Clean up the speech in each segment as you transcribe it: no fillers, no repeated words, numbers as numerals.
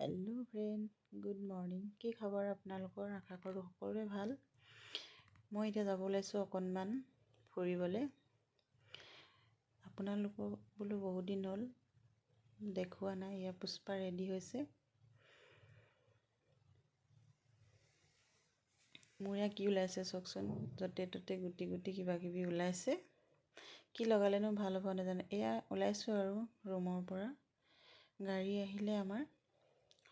Hello' friend, good morning. কি খবৰ আপোনালোকৰ? আশা কৰোঁ সকলোৰে ভাল। মই এতিয়া যাব ওলাইছোঁ অকণমান ফুৰিবলৈ। আপোনালোকক বোলো বহুত দিন হ'ল দেখুওৱা নাই। এয়া পুষ্পা ৰেডি হৈছে। মোৰ এয়া কি ওলাইছে চাওকচোন, য'তে ত'তে গুটি গুটি কিবা কিবি ওলাইছে। কি লগালেনো ভাল হ'ব নাজানো। এয়া ওলাইছোঁ আৰু ৰুমৰ পৰা। গাড়ী আহিলে আমাৰ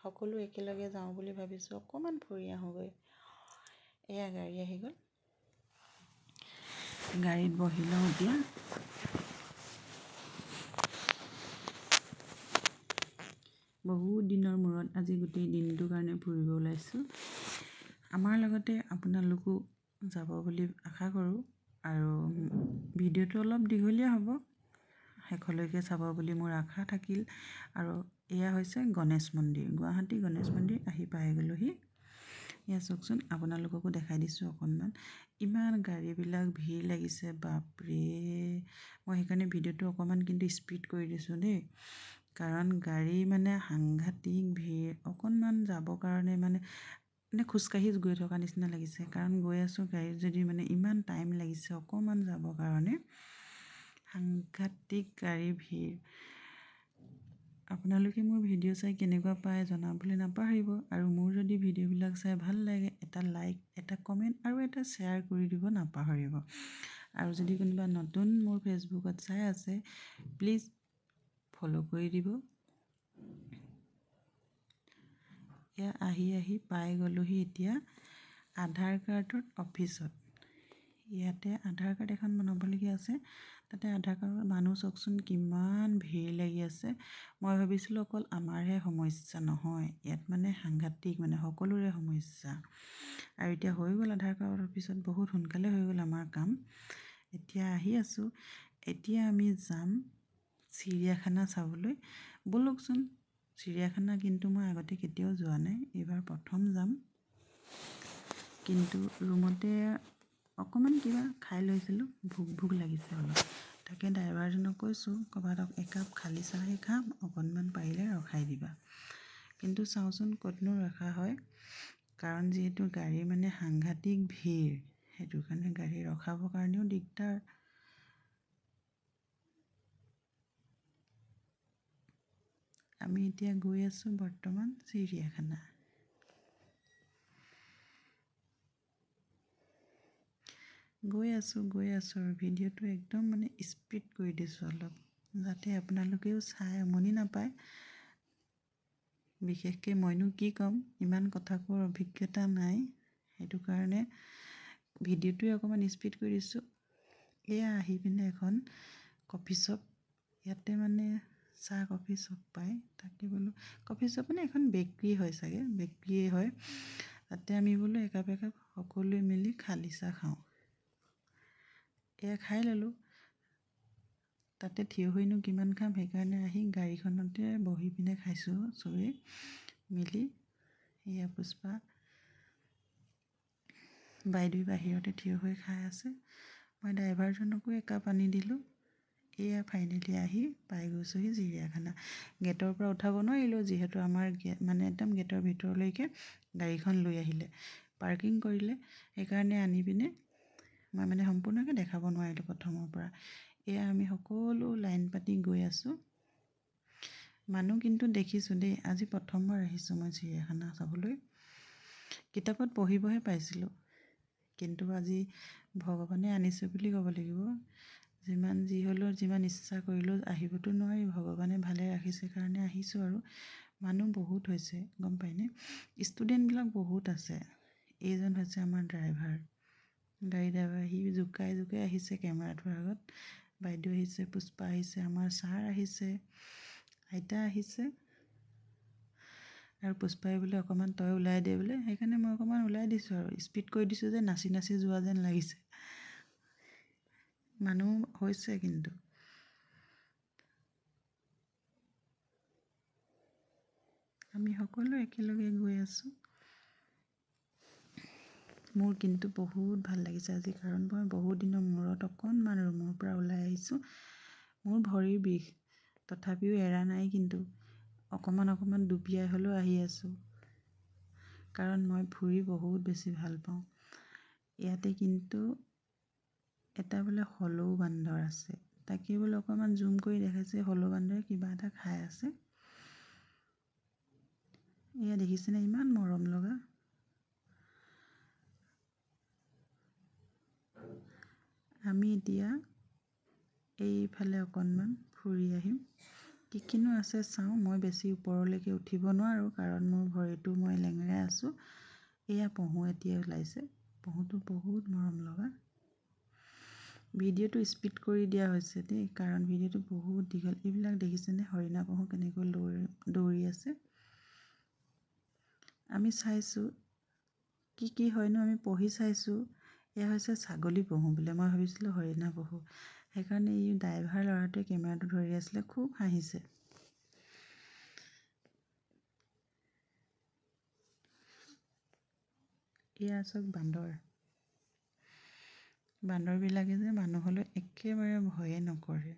সকলো একেলগে যাওঁ বুলি ভাবিছোঁ। অকণমান ফুৰি আহোঁগৈ। এয়া গাড়ী আহি গ'ল, গাড়ীত বহি লওঁ এতিয়া। বহুত দিনৰ মূৰত আজি গোটেই দিনটোৰ কাৰণে ফুৰিব ওলাইছোঁ। আমাৰ লগতে আপোনালোকো যাব বুলি আশা কৰোঁ। আৰু ভিডিঅ'টো অলপ দীঘলীয়া হ'ব, শেষলৈকে চাব বুলি মোৰ আশা থাকিল। আৰু এয়া হৈছে গণেশ মন্দিৰ, গুৱাহাটী গণেশ মন্দিৰ আহি পাই গ'লোহি। এয়া চাওকচোন, আপোনালোককো দেখাই দিছোঁ অকণমান। ইমান গাড়ীবিলাক ভিৰ লাগিছে, বাপৰে। মই সেইকাৰণে ভিডিঅ'টো অকণমান কিন্তু স্পীড কৰি দিছোঁ দেই, কাৰণ গাড়ী মানে সাংঘাতিক ভিৰ। অকণমান যাবৰ কাৰণে মানে খোজকাঢ়ি গৈ থকা নিচিনা লাগিছে, কাৰণ গৈ আছোঁ গাড়ীত যদি ইমান টাইম লাগিছে অকণমান যাবৰ কাৰণে। সাংঘাতিক গাড়ী ভিৰ। আপোনালোকে মোৰ ভিডিঅ' চাই কেনেকুৱা পায় জনাবলৈ নাপাহৰিব। আৰু মোৰ যদি ভিডিঅ'বিলাক চাই ভাল লাগে, এটা লাইক, এটা কমেণ্ট আৰু এটা শ্বেয়াৰ কৰি দিব নাপাহৰিব। আৰু যদি কোনোবা নতুন মোৰ ফেচবুকত চাই আছে, প্লিজ ফ'ল' কৰি দিব। এয়া আহি পাই গ'লোহি এতিয়া আধাৰ কাৰ্ডৰ অফিচত। ইয়াতে আধাৰ কাৰ্ড এখন বনাবলগীয়া আছে। তাতে আধাৰ কাৰ্ডৰ মানুহ চাওকচোন কিমান ভিৰ লাগি আছে। মই ভাবিছিলোঁ অকল আমাৰহে সমস্যা, নহয়। ইয়াত সাংঘাতিক সকলোৰে সমস্যা। আৰু এতিয়া হৈ গ'ল আধাৰ কাৰ্ডৰ অফিচত, বহুত সোনকালে হৈ গ'ল আমাৰ কাম। এতিয়া আহি আছোঁ। এতিয়া আমি যাম চিৰিয়াখানা চাবলৈ। ব'লকচোন। চিৰিয়াখানা কিন্তু মই আগতে কেতিয়াও যোৱা নাই, এইবাৰ প্ৰথম যাম। কিন্তু ৰুমতে অকণমান কিবা খাই লৈছিলোঁ, ভোক লাগিছে অলপ। তাকে ড্ৰাইভাৰজনক কৈছোঁ, ক'ৰবাত একাপ খালী চাহে খাম, অকণমান পাৰিলে ৰখাই দিবা। কিন্তু চাওঁচোন ক'তনো ৰখা হয়, কাৰণ যিহেতু গাড়ী সাংঘাতিক ভিৰ, সেইটো কাৰণে গাড়ী ৰখাবৰ কাৰণেও দিগদাৰ। আমি এতিয়া গৈ আছোঁ বৰ্তমান চিৰিয়াখানা। গৈ আছোঁ আৰু ভিডিঅ'টো একদম স্পীড কৰি দিছোঁ অলপ, যাতে আপোনালোকেও চাই আমনি নাপায়। বিশেষকৈ মইনো কি ক'ম, ইমান কথা কোৱাৰ অভিজ্ঞতা নাই, সেইটো কাৰণে ভিডিঅ'টোৱে অকণমান স্পীড কৰি দিছোঁ। এয়া আহি পিনে এখন কফি শ্বপ, ইয়াতে চাহ কফি চব পায়। তাকে বোলো কফি শ্বপ এখন বেকৰী হয় চাগে, বেকৰীয়ে হয়। তাতে আমি বোলো একাপ সকলোৱে মিলি খালী চাহ খাওঁ। এয়া খাই ল'লোঁ। তাতে থিয় হৈনো কিমান খাম, সেইকাৰণে আহি গাড়ীখনতে বহি পিনে খাইছোঁ চবেই মিলি। এয়া পুষ্পা বাইদেউ বাহিৰতে থিয় হৈ খাই আছে। মই ড্ৰাইভাৰজনকো একাপ আনি দিলোঁ। এয়া ফাইনেলি আহি পাই গৈছোঁহি চিৰিয়াখানা। গেটৰ পৰা উঠাব নোৱাৰিলোঁ, যিহেতু আমাৰ একদম গেটৰ ভিতৰলৈকে গাড়ীখন লৈ আহিলে, পাৰ্কিং কৰিলে। সেইকাৰণে আনি পিনে মই সম্পূৰ্ণকৈ দেখাব নোৱাৰিলোঁ প্ৰথমৰ পৰা। এয়া আমি সকলো লাইন পাতি গৈ আছোঁ। মানুহ কিন্তু দেখিছোঁ দেই, আজি প্ৰথমবাৰ আহিছোঁ মই চিৰিয়াখানা চাবলৈ। কিতাপত পঢ়িবহে পাইছিলোঁ, কিন্তু আজি ভগৱানে আনিছোঁ বুলি ক'ব লাগিব। যিমান যি হ'লেও, যিমান ইচ্ছা কৰিলেও আহিবতো নোৱাৰি, ভগৱানে ভালে ৰাখিছে কাৰণে আহিছোঁ। আৰু মানুহ বহুত হৈছে, গম পায়নে। ষ্টুডেণ্টবিলাক বহুত আছে। এইজন হৈছে আমাৰ ড্ৰাইভাৰ, গাড়ী ড্ৰাইভাৰ। সি জোকাই আহিছে কেমেৰাটোৰ আগত। বাইদেউ আহিছে, পুষ্পা আহিছে, আমাৰ ছাৰ আহিছে, আইতা আহিছে। আৰু পুষ্পাই বোলে অকণমান তই ওলাই দে বোলে, সেইকাৰণে মই অকণমান ওলাই দিছোঁ আৰু স্পীড কৰি দিছোঁ যে নাচি যোৱা যেন লাগিছে। মানুহ হৈছে কিন্তু। আমি সকলো একেলগে গৈ আছোঁ। মোৰ কিন্তু বহুত ভাল লাগিছে আজি, কাৰণ মই বহুত দিনৰ মূৰত অকণমান ৰুমৰ পৰা ওলাই আহিছোঁ। মোৰ ভৰিৰ বিষ, তথাপিও এৰা নাই কিন্তু। অকণমান দুপিয়াই হ'লেও আহি আছোঁ, কাৰণ মই ফুৰি বহুত বেছি ভাল পাওঁ। ইয়াতে কিন্তু এটা বোলে হলৌ বান্দৰ আছে, তাকে বোলে অকণমান জুম কৰি দেখাইছে। হলৌ বান্দৰে কিবা এটা খাই আছে। এয়া দেখিছেনে, ইমান মৰম লগা। আমি এতিয়া এইফালে অকণমান ফুৰি আহিম। কিনো আছে চাওঁ। মই বেছি ওপৰলৈকে উঠিব নোৱাৰোঁ, কাৰণ মোৰ ভৰিটো মই লেঙেৰাই আছোঁ। এয়া পহু এতিয়া ওলাইছে। পহুটো বহুত মৰম লগা। ভিডিঅ'টো স্পীড কৰি দিয়া হৈছে দেই, কাৰণ ভিডিঅ'টো বহুত দীঘল। এইবিলাক দেখিছেনে, হৰিণা পহু কেনেকৈ দৌৰি আছে। আমি চাইছোঁ কি হয়নো, আমি পঢ়ি চাইছোঁ এয়া হৈছে ছাগলী পহু বোলে। মই ভাবিছিলোঁ হৰিণা পহু। সেইকাৰণে এই ড্ৰাইভাৰ ল'ৰাটোৱে কেমেৰাটো ধৰি আছিলে, খুব হাঁহিছে। এয়া চাওক বান্দৰ। বান্দৰবিলাকে যে মানুহলৈ একেবাৰে ভয়ে নকৰে।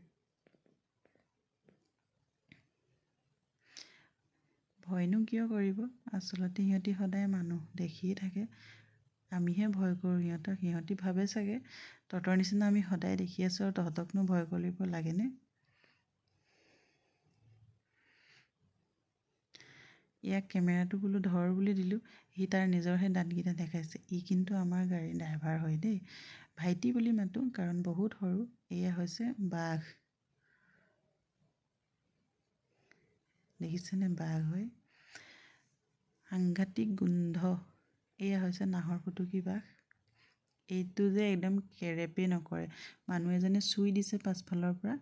ভয়নো কিয় কৰিব, আচলতে সিহঁতি সদায় মানুহ দেখিয়ে থাকে। আমিহে ভয় কৰোঁ সিহঁতক। সিহঁতি ভাবে চাগে তহঁতৰ নিচিনা আমি সদায় দেখি আছোঁ আৰু তহঁতকনো ভয় কৰিব লাগেনে। ইয়াক কেমেৰাটো বোলো ধৰ বুলি দিলোঁ, সি তাৰ নিজৰহে দাঁতকেইটা দেখাইছে। ই কিন্তু আমাৰ গাড়ীৰ ড্ৰাইভাৰ হয় দেই। ভাইটি বুলি মাতোঁ, কাৰণ বহুত সৰু। এয়া হৈছে বাঘ। দেখিছেনে, বাঘ হয়। সাংঘাতিক গোন্ধ। এয়া হৈছে নাহৰ ফুটুকী বাঘ। এইটো যে একদম কেৰেপে নকৰে। মানুহ এজনে চুই দিছে পাছফালৰ পৰা,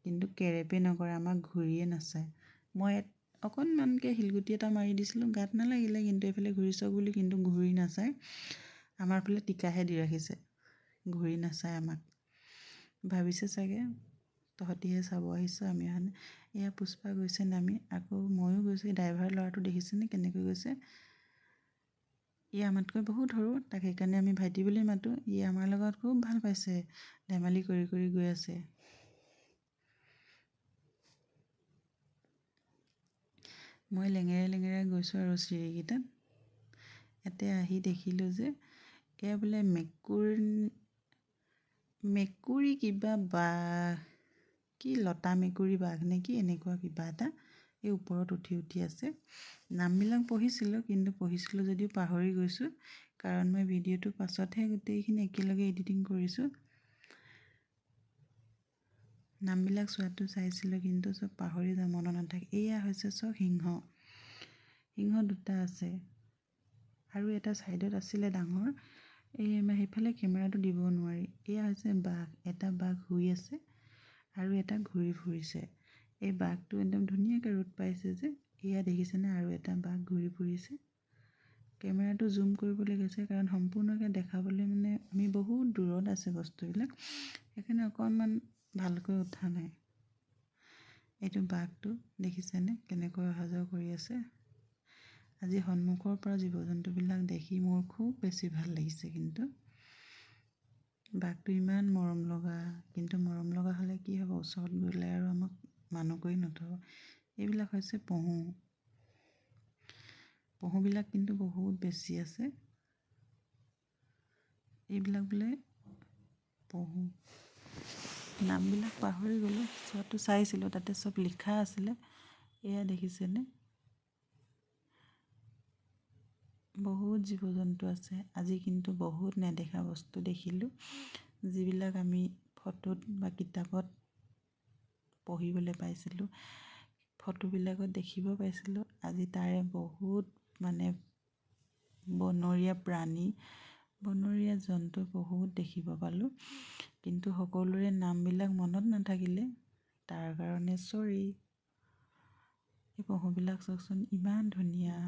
কিন্তু কেৰেপে নকৰে, আমাক ঘূৰিয়ে নাচায়। মই অকণমানকৈ শিলগুটি এটা মাৰি দিছিলোঁ, গাত নালাগিলে, কিন্তু এইফালে ঘূৰি চাওক বুলি, কিন্তু ঘূৰি নাচায়। আমাৰ ফালে টিকাহে দি ৰাখিছে, ঘূৰি নাচায় আমাক। ভাবিছে চাগে তহঁতিহে চাব আহিছ, আমি অহা নাই। এয়া পুষ্পা গৈছে নামি, আকৌ ময়ো গৈছোঁ। ড্ৰাইভাৰ ল'ৰাটো দেখিছেনে কেনেকৈ গৈছে। ই আমাতকৈ বহুত সৰু, তাক সেইকাৰণে আমি ভাইটি বুলি মাতোঁ। ই আমাৰ লগত খুব ভাল পাইছে, ধেমালি কৰি কৰি গৈ আছে। মই লেঙেৰাই গৈছোঁ আৰু চিৰিকেইটাত। ইয়াতে আহি দেখিলোঁ যে এয়া বোলে মেকুৰী কিবা বাঘ, কি লতা মেকুৰী বাঘ নে কি, এনেকুৱা কিবা এটা এই ওপৰত উঠি আছে। নামবিলাক পঢ়িছিলোঁ, কিন্তু পঢ়িছিলোঁ যদিও পাহৰি গৈছোঁ, কাৰণ মই ভিডিঅ'টো পাছতহে গোটেইখিনি একেলগে এডিটিং কৰিছোঁ। নামবিলাক চোৱাটো চাইছিলোঁ, কিন্তু চব পাহৰি যাওঁ, মনত নাথাকে। এয়া হৈছে চব সিংহ। সিংহ দুটা আছে, আৰু এটা ছাইডত আছিলে ডাঙৰ। সেইফালে কেমেৰাটো দিব নোৱাৰি। এয়া হৈছে বাঘ। এটা বাঘ শুই আছে আৰু এটা ঘূৰি ফুৰিছে। এই বাঘটো একদম ধুনীয়াকৈ ৰ'দ পাইছে যে। এয়া দেখিছেনে, আৰু এটা বাঘ ঘূৰি ফুৰিছে। কেমেৰাটো জুম কৰিবলৈ গৈছে, কাৰণ সম্পূৰ্ণকৈ দেখাবলৈ মানে আমি বহুত দূৰত আছে বস্তুবিলাক, সেইকাৰণে অকণমান ভালকৈ উঠা নাই। এইটো বাঘটো দেখিছেনে কেনেকৈ অহা যোৱা কৰি আছে। আজি সন্মুখৰ পৰা জীৱ জন্তুবিলাক দেখি মোৰ খুব বেছি ভাল লাগিছে। কিন্তু বাঘটো ইমান মৰম লগা, কিন্তু মৰম লগা হ'লে কি হ'ব, ওচৰত গ'লে আৰু আমাক মানুহ কৰি নথব। এইবিলাক হৈছে পহু। পহুবিলাক কিন্তু বহুত বেছি আছে। এইবিলাক বোলে পহু। নামবিলাক পাহৰি গ'লোঁ, চোৱাটো চাইছিলোঁ, তাতে চব লিখা আছিলে। এয়া দেখিছেনে, বহুত জীৱ জন্তু আছে। আজি কিন্তু বহুত নেদেখা বস্তু দেখিলোঁ, যিবিলাক আমি ফটোত বা কিতাপত পঢ়িবলৈ পাইছিলোঁ, ফটোবিলাকত দেখিব পাইছিলোঁ। আজি তাৰে বহুত মানে বনৰীয়া প্ৰাণী, বনৰীয়া জন্তু বহুত দেখিব পালোঁ, কিন্তু সকলোৰে নামবিলাক মনত নাথাকিলে, তাৰ কাৰণে চৰি। এই পহুবিলাক চাওকচোন, ইমান ধুনীয়া।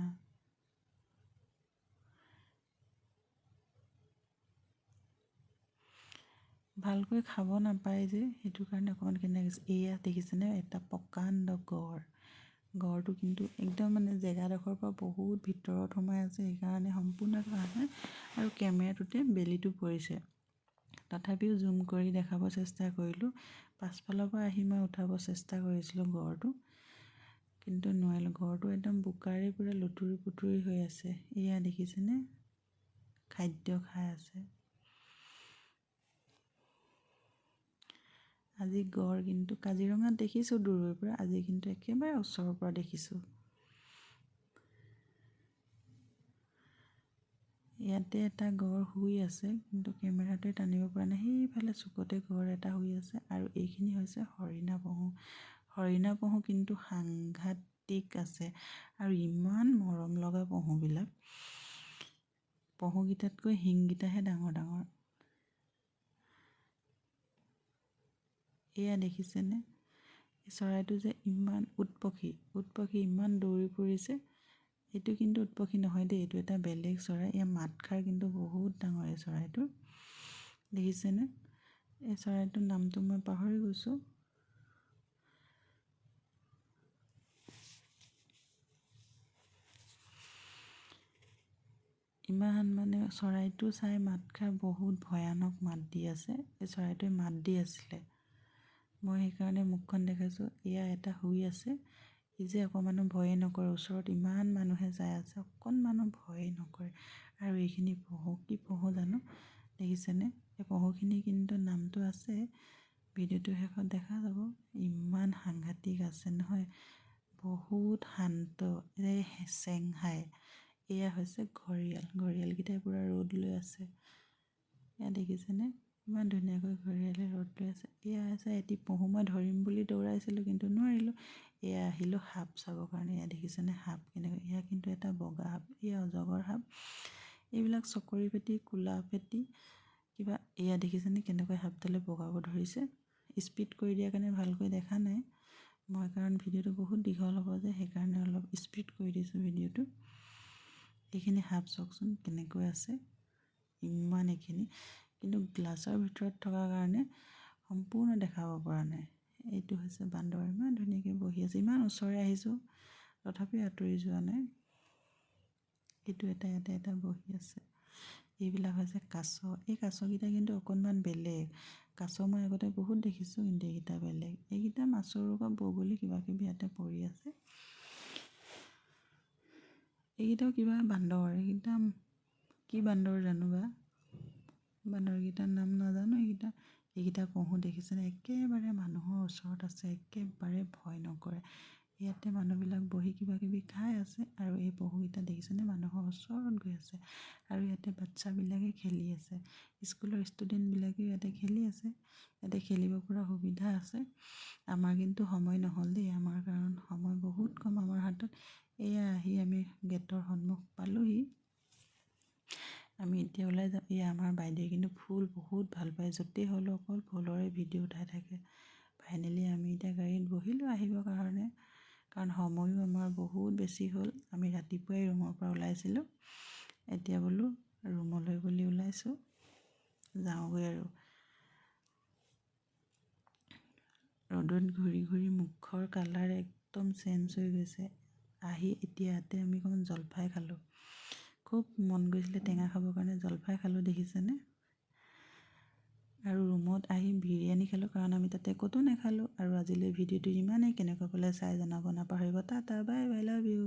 ভালকৈ খাব নাপায় যে, সেইটো কাৰণে অকণমান কেনে লাগিছে। এয়া দেখিছেনে, এটা প্ৰকাণ্ড গড়। গড়টো কিন্তু একদম মানে জেগাডোখৰৰ পৰা বহুত ভিতৰত সোমাই আছে, সেইকাৰণে সম্পূৰ্ণকৈ অহা নাই, আৰু কেমেৰাটোতে বেলিটো পৰিছে। তথাপিও জুম কৰি দেখাব চেষ্টা কৰিলোঁ। পাছফালৰ পৰা আহি মই উঠাব চেষ্টা কৰিছিলোঁ গড়টো, কিন্তু নোৱাৰিলোঁ। ঘৰটো একদম বোকাৰে পূৰা লুতুৰি পুতুৰি হৈ আছে। এয়া দেখিছেনে, খাদ্য খাই আছে। আজি গড় কিন্তু কাজিৰঙাত দেখিছোঁ দূৰৰ পৰা, আজি কিন্তু একেবাৰে ওচৰৰ পৰা দেখিছোঁ। ইয়াতে এটা গড় শুই আছে, কিন্তু কেমেৰাটোৱে টানিব পৰা নাই। সেইফালে চুকতে গড় এটা শুই আছে। আৰু এইখিনি হৈছে হৰিণা পহু। হৰিণা পহু কিন্তু সাংঘাতিক আছে, আৰু ইমান মৰম লগা পহুবিলাক। পহুকেইটাতকৈ শিংকেইটাহে ডাঙৰ ডাঙৰ। এয়া দেখিছেনে, এই চৰাইটো যে ইমান উটপখী ইমান দৌৰি ফুৰিছে। এইটো কিন্তু উটপখী নহয় দেই, এইটো এটা বেলেগ চৰাই। ইয়াৰ মাতষাৰ কিন্তু বহুত ডাঙৰ এই চৰাইটোৰ। দেখিছেনে, এই চৰাইটোৰ নামটো মই পাহৰি গৈছোঁ। ইমান মানে চৰাইটো চাই মাতষাৰ বহুত ভয়ানক মাত দি আছে। এই চৰাইটোৱে মাত দি আছিলে, মই সেইকাৰণে মুখখন দেখাইছোঁ। এয়া এটা শুই আছে, ই যে অকণমানো ভয়ে নকৰে। ওচৰত ইমান মানুহে যাই আছে, অকণমানো ভয়ে নকৰে। আৰু এইখিনি পহু, কি পহু জানো, দেখিছেনে? এই পহুখিনি কিন্তু নামটো আছে, ভিডিঅ'টো শেষত দেখা যাব। ইমান সাংঘাতিক আছে নহয়, বহুত শান্ত। এই চেংহাই। এয়া হৈছে ঘঁৰিয়াল। ঘঁৰিয়ালকেইটাই পূৰা ৰ'দ লৈ আছে। এয়া দেখিছেনে, ইমান ধুনীয়াকৈ ঘঁৰিয়ালে ৰ'দ লৈ আছে। এয়া আছে এটি পহু, মই ধৰিম বুলি দৌৰাইছিলোঁ কিন্তু নোৱাৰিলোঁ। এয়া আহিলোঁ সাপ চাবৰ কাৰণে। এয়া দেখিছেনে সাপ কেনেকৈ, এয়া কিন্তু এটা বগা সাপ, এয়া অজগৰ সাপ। এইবিলাক চকৰি ফেটি, ক'লা ফেটি কিবা। এয়া দেখিছেনে কেনেকৈ সাপডালে বগাব ধৰিছে। স্পীড কৰি দিয়াৰ কাৰণে ভালকৈ দেখা নাই মই, কাৰণ ভিডিঅ'টো বহুত দীঘল হ'ব যে, সেইকাৰণে অলপ স্পীড কৰি দিছোঁ ভিডিঅ'টো। এইখিনি সাপ চাওকচোন কেনেকৈ আছে, ইমান এইখিনি কিন্তু গ্লাছৰ ভিতৰত থকাৰ কাৰণে সম্পূৰ্ণ দেখাব পৰা নাই। এইটো হৈছে বান্দৰ, ইমান ধুনীয়াকৈ বহি আছে। ইমান ওচৰলৈ আহিছোঁ তথাপি আঁতৰি যোৱা নাই। এইটো এটা বহি আছে। এইবিলাক হৈছে কাছ। এই কাছকেইটা কিন্তু অকণমান বেলেগ। কাছ মই আগতে বহুত দেখিছোঁ, কিন্তু এইকেইটা বেলেগ। এইকেইটা মাছৰ লগত বগলী কিবা কিবি ইয়াতে পৰি আছে। এইকেইটাও কিবা বান্দৰ, এইকেইটা কি বান্দৰ জানো বা, বান্দৰকেইটাৰ নাম নাজানো। এইকেইটা পহু দেখিছেনে, একেবাৰে মানুহৰ ওচৰত আছে, একেবাৰে ভয় নকৰে। ইয়াতে মানুহবিলাক বহি কিবা কিবি খাই আছে, আৰু এই পহুকেইটা দেখিছেনে মানুহৰ ওচৰত গৈ আছে। আৰু ইয়াতে বাচ্চাবিলাকে খেলি আছে, স্কুলৰ ষ্টুডেণ্টবিলাকেও ইয়াতে খেলি আছে। ইয়াতে খেলিব পৰা সুবিধা আছে। আমাৰ কিন্তু সময় নহ'ল দেই, আমাৰ কাৰণ সময় বহুত কম আমাৰ হাতত। এয়া আহি আমি গেটৰ সন্মুখ পালোহি। আমি এতিয়া ওলাই যাম। এয়া আমাৰ বাইদেৱে কিন্তু ফুল বহুত ভাল পায়, য'তেই হ'লেও অকল ফুলৰে ভিডিঅ' উঠাই থাকে। ফাইনেলি আমি এতিয়া গাড়ীত বহিলোঁ আহিবৰ কাৰণে, কাৰণ সময়ো আমাৰ বহুত বেছি হ'ল। আমি ৰাতিপুৱাই ৰুমৰ পৰা ওলাইছিলোঁ, এতিয়া বোলো ৰুমলৈ বুলি ওলাইছোঁ, যাওঁগৈ আৰু। ৰ'দত ঘূৰি ঘূৰি মুখৰ কালাৰ একদম চেঞ্জ হৈ গৈছে। আহি এতিয়া ইয়াতে আমি অকণমান জলফাই খালোঁ, খুব মন গৈছিলে টেঙা খাবৰ কাৰণে, জলফাই খালোঁ দেখিছেনে। আৰু ৰুমত আহি বিৰিয়ানী খালোঁ, কাৰণ আমি তাতে ক'তো নাখালোঁ। আৰু আজিলৈ ভিডিঅ'টো ইমানেই, কেনেকুৱা পালে চাই জনাব নাপাহৰিব। Tata, bye bye, love you.